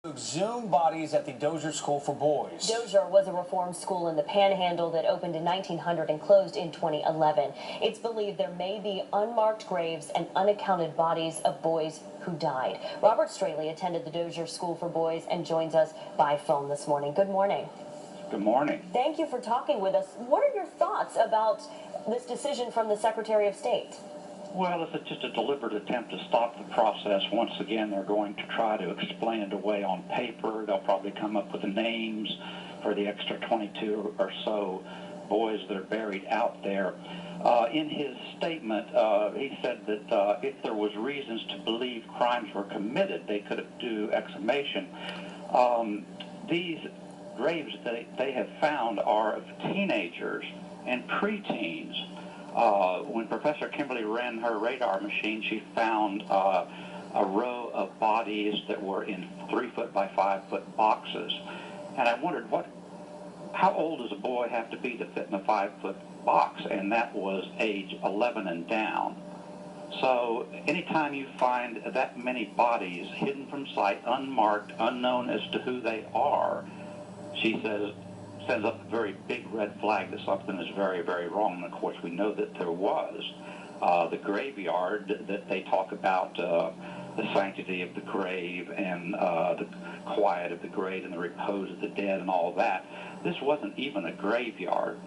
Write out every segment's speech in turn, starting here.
Exhumed bodies at the Dozier School for Boys. Dozier was a reform school in the Panhandle that opened in 1900 and closed in 2011. It's believed there may be unmarked graves and unaccounted bodies of boys who died. Robert Straley attended the Dozier School for Boys and joins us by phone this morning. Good morning. Good morning. Thank you for talking with us. What are your thoughts about this decision from the Secretary of State? Well, if it's just a deliberate attempt to stop the process, once again, they're going to try to explain it away on paper. They'll probably come up with the names for the extra 22 or so boys that are buried out there. In his statement, he said that if there was reasons to believe crimes were committed, they could do exhumation. These graves that they have found are of teenagers and preteens. When Professor Kimberly ran her radar machine, she found a row of bodies that were in 3-foot by 5-foot boxes. And I wondered, how old does a boy have to be to fit in a 5-foot box? And that was age 11 and down. So anytime you find that many bodies hidden from sight, unmarked, unknown as to who they are, she says, sends up a very big red flag that something is very, very wrong. And of course, we know that there was. The graveyard that they talk about, the sanctity of the grave and the quiet of the grave and the repose of the dead and all that. This wasn't even a graveyard.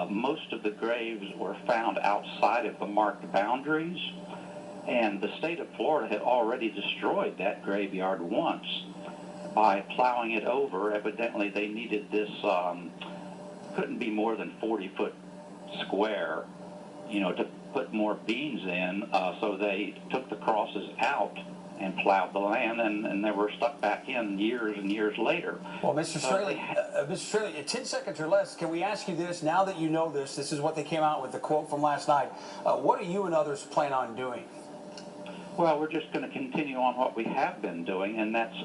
Most of the graves were found outside of the marked boundaries, and the state of Florida had already destroyed that graveyard once by plowing it over. Evidently, they needed this, couldn't be more than 40-foot square, to put more beams in, so they took the crosses out and plowed the land, and they were stuck back in years and years later. Well, Mr. Straley, 10 seconds or less, can we ask you this, now that you know this is what they came out with, the quote from last night, what do you and others plan on doing? Well, we're just going to continue on what we have been doing, and that's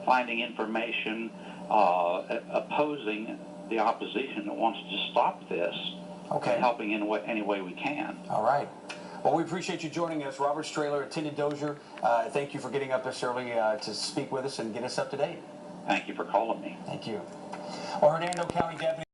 finding information, opposing the opposition that wants to stop this, okay, and helping in any way we can. All right. Well, we appreciate you joining us. Robert Straley attended Dozier. Thank you for getting up this early to speak with us and get us up to date. Thank you for calling me. Thank you. Well, Hernando County Deputy